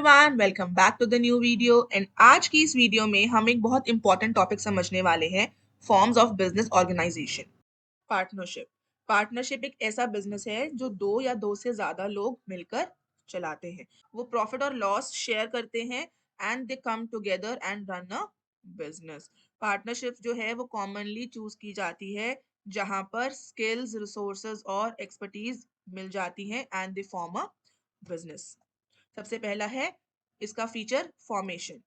Everyone, welcome back to the new video. And आज की इस वीडियो में हम एक बहुत इंपॉर्टेंट टॉपिक समझने वाले हैं, forms of business organisation. Partnership. Partnership एक ऐसा बिजनेस है जो दो या दो से ज्यादा लोग मिलकर चलाते हैं। वो प्रॉफिट और लॉस शेयर करते हैं and they come together and run a business. Partnership जो है वो कॉमनली चूज की जाती है जहां पर स्किल्स, रिसोर्सेज और एक्सपर्टीज मिल जाती हैं and they form a business. सबसे पहला है इसका feature formation.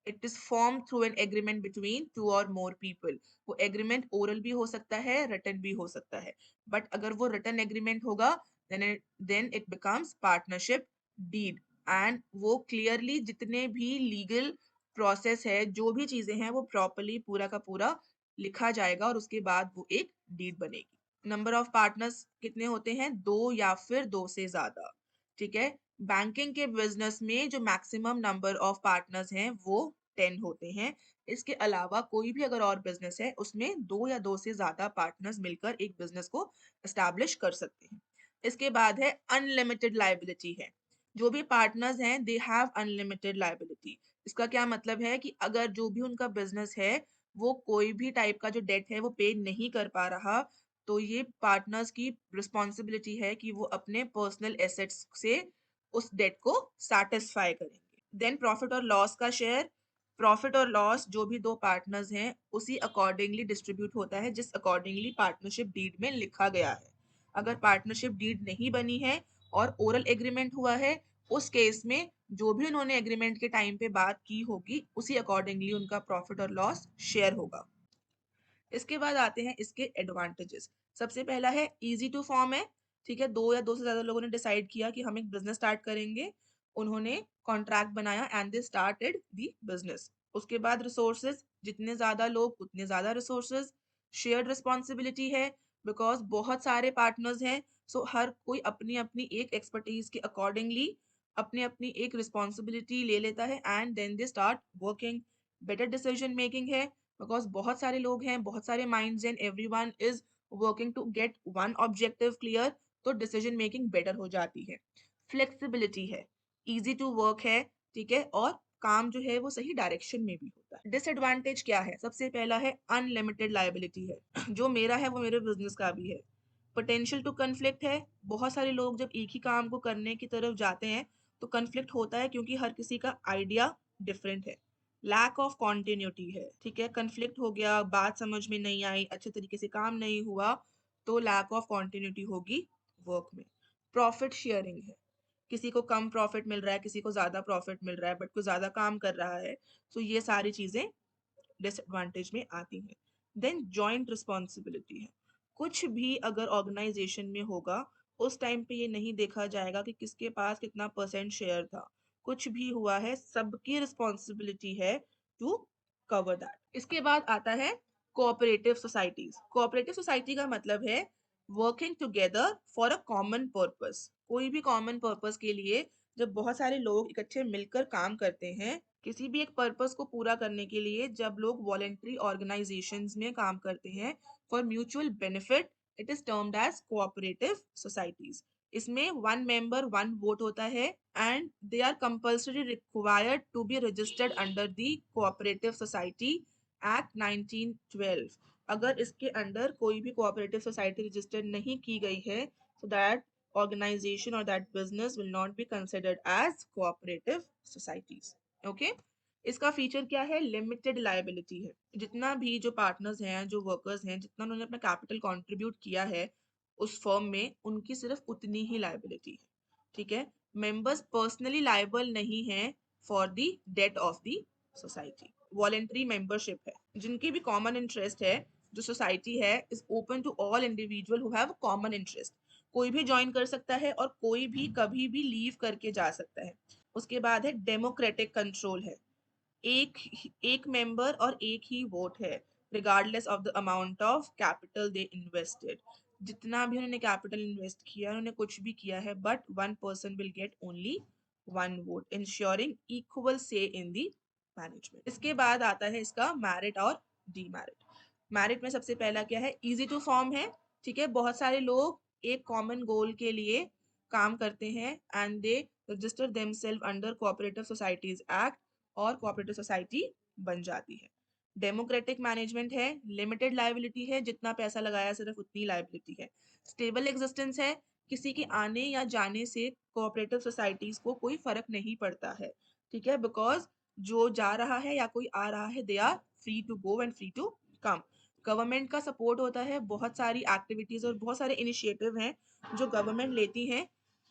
It is form through an agreement between two और मोर पीपल। वो एग्रीमेंट ओरल भी हो सकता है, रिटन भी हो सकता है, बट अगर वो रिटन एग्रीमेंट होगा then it becomes partnership deed. And वो क्लियरली जितने भी लीगल प्रोसेस है, जो भी चीजें हैं, वो प्रॉपरली पूरा का पूरा लिखा जाएगा और उसके बाद वो एक डीड बनेगी। नंबर ऑफ पार्टनर्स कितने होते हैं? दो या फिर दो से ज्यादा। ठीक है। बैंकिंग के बिजनेस में जो मैक्सिमम नंबर ऑफ पार्टनर्स हैं वो 10 होते हैं। इसके अलावा कोई भी अगर और बिजनेस है उसमें दो या दो से ज्यादा पार्टनर्स मिलकर एक बिजनेस को एस्टैब्लिश कर सकते हैं। इसके बाद है अनलिमिटेड लाइबिलिटी है। जो भी पार्टनर्स हैं दे हैव अनलिमिटेड लाइबिलिटी। इसका क्या मतलब है कि अगर जो भी उनका बिजनेस है वो कोई भी टाइप का जो डेट है वो पे नहीं कर पा रहा, तो ये पार्टनर्स की रिस्पॉन्सिबिलिटी है कि वो अपने पर्सनल एसेट्स से उस डेट को सेटिस्फाई करेंगे। देन प्रॉफिट और लॉस का शेयर। प्रॉफिट और लॉस जो भी दो पार्टनर्स हैं उसी अकॉर्डिंगली डिस्ट्रीब्यूट होता है जिस अकॉर्डिंगली पार्टनरशिप डीड में लिखा गया है। अगर पार्टनरशिप डीड नहीं बनी है और ओरल एग्रीमेंट हुआ है, उस केस में जो भी उन्होंने एग्रीमेंट के टाइम पे बात की होगी उसी अकॉर्डिंगली उनका प्रॉफिट और लॉस शेयर होगा। इसके बाद आते हैं इसके एडवांटेजेस। सबसे पहला है इजी टू फॉर्म है। ठीक है, दो या दो से ज्यादा लोगों ने डिसाइड किया कि हम एक बिजनेस स्टार्ट करेंगे, उन्होंने कॉन्ट्रैक्ट बनाया and they started the business. उसके बाद रिसोर्सेज, जितने ज्यादा लोग उतने ज्यादा रिसोर्सेज। शेयर्ड रिस्पॉन्सिबिलिटी है बिकॉज बहुत सारे पार्टनर्स हैं, सो हर कोई अपनी अपनी एक एक्सपर्टीज के अकॉर्डिंगली अपनी अपनी एक रिस्पॉन्सिबिलिटी ले लेता है and then they start working. Better decision making है बिकॉज बहुत सारे लोग हैं, बहुत सारे minds and everyone is working to get one objective clear, तो डिसीजन मेकिंग बेटर हो जाती है। फ्लेक्सिबिलिटी है, इजी टू वर्क है। ठीक है, और काम जो है वो सही डायरेक्शन में भी होता है। डिसएडवांटेज क्या है? सबसे पहला है अनलिमिटेड लाइबिलिटी है। जो मेरा है वो मेरे बिजनेस का भी है। पोटेंशियल टू कन्फ्लिक्ट है। बहुत सारे लोग जब एक ही काम को करने की तरफ जाते हैं तो कन्फ्लिक्ट होता है क्योंकि हर किसी का आइडिया डिफरेंट है। लैक ऑफ कॉन्टिन्यूटी है। ठीक है, कन्फ्लिक्ट हो गया, बात समझ में नहीं आई, अच्छे तरीके से काम नहीं हुआ, तो लैक ऑफ कॉन्टिन्यूटी होगी वर्क में। प्रॉफिट शेयरिंग है। किसी को कम प्रॉफिट मिल रहा है, किसी को ज्यादा प्रॉफिट मिल रहा है, बट कोई ज्यादा काम कर रहा है, तो ये सारी चीजें डिसएडवांटेज में आती हैं। देन जॉइंट रिस्पॉन्सिबिलिटी है। कुछ भी अगर ऑर्गेनाइजेशन में होगा उस टाइम पे ये नहीं देखा जाएगा कि किसके पास कितना परसेंट शेयर था। कुछ भी हुआ है सबकी रिस्पॉन्सिबिलिटी है टू कवर दैट। इसके बाद आता है कोऑपरेटिव सोसाइटीज। कोऑपरेटिव सोसाइटी का मतलब है working together for a common purpose. कोई भी कॉमन पर्पस के लिए जब बहुत सारे लोग इकट्ठे मिलकर काम करते हैं, किसी भी एक पर्पस को पूरा करने के लिए जब लोग वॉलेंट्री ऑर्गेनाइजेशंस में काम करते हैं for mutual benefit, it is termed as cooperative societies. इसमें वन मेंबर वन वोट होता है and they are compulsory required to be registered under the cooperative society act 1912। अगर इसके अंडर कोई भी कोऑपरेटिव सोसाइटी रजिस्टर्ड नहीं की गई है, so that organization or that business will not be considered as cooperative societies. Okay. इसका feature क्या है? लिमिटेड लाइबिलिटी है। जितना भी जो पार्टनर्स हैं, जो वर्कर्स हैं, जितना उन्होंने अपना कैपिटल कंट्रीब्यूट किया है उस फर्म में, उनकी सिर्फ उतनी ही लाइबिलिटी है। ठीक है, मेंबर्स पर्सनली लाइबल नहीं है for the debt of the society. Voluntary membership है। जिनकी भी कॉमन इंटरेस्ट है, जो सोसाइटी है is open to all individual who have common interest. कोई भी ज्वाइन कर सकता है और कोई भी कभी भी लीव करके जा सकता है। उसके बाद है डेमोक्रेटिक कंट्रोल है। एक एक मेंबर और एक ही वोट है regardless of the amount of capital they invested. जितना भी उन्होंने कैपिटल इन्वेस्ट किया, उन्होंने कुछ भी किया है, but one person will get only one vote, ensuring equal से इन दी मैनेजमेंट। इसके बाद आता है इसका मैरिट और डीमैरिट। मैरिट में सबसे पहला क्या है? इजी टू फॉर्म है। ठीक है, बहुत सारे लोग एक कॉमन गोल के लिए काम करते हैं and they register themselves under cooperative societies act और कोऑपरेटिव सोसाइटी बन जाती है। डेमोक्रेटिक मैनेजमेंट है, लिमिटेड लायबिलिटी है, जितना पैसा लगाया सिर्फ उतनी लायबिलिटी है। स्टेबल एग्जिस्टेंस है, किसी के आने या जाने से कोऑपरेटिव सोसाइटीज को कोई फर्क नहीं पड़ता है, ठीक है, बिकॉज जो जा रहा है या कोई आ रहा है they are free to go and free to come. Government का सपोर्ट होता है, बहुत सारी एक्टिविटीज और बहुत सारे इनिशिएटिव हैं जो गवर्नमेंट लेती है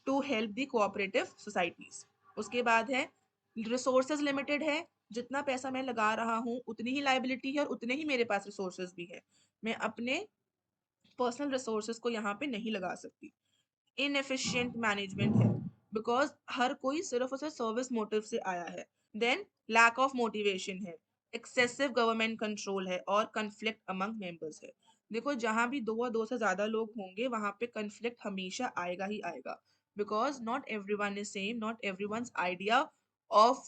to help the cooperative societies. उसके बाद है रिसोर्सेज लिमिटेड है, जितना पैसा मैं लगा रहा हूँ उतनी ही लाइबिलिटी है और उतने ही मेरे पास रिसोर्सेज भी है, मैं अपने पर्सनल रिसोर्सेज को यहाँ पे नहीं लगा सकती। इनएफिशिएंट मैनेजमेंट है, बिकॉज हर कोई सिर्फ उसे सर्विस मोटिव से आया है। देन लैक ऑफ मोटिवेशन है, एक्सेसिव गवर्नमेंट कंट्रोल है और कन्फ्लिक्ट अमंग मेंबर्स है। देखो जहां भी दो या दो से ज्यादा लोग होंगे वहां पे कन्फ्लिक्ट हमेशा आएगा ही आएगा, because not everyone is same, not everyone's idea of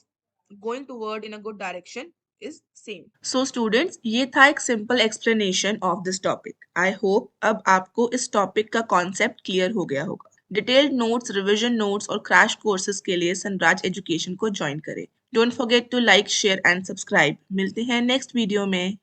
going toward in a good direction is same. So students, ये था एक simple explanation of this topic. I hope अब आपको इस टॉपिक का कॉन्सेप्ट क्लियर हो गया होगा। डिटेल्ड नोट्स, रिविजन नोट्स और क्रैश कोर्सेज के लिए सनराज एजुकेशन को ज्वाइन करें। Don't forget to like, share and subscribe. मिलते हैं नेक्स्ट वीडियो में।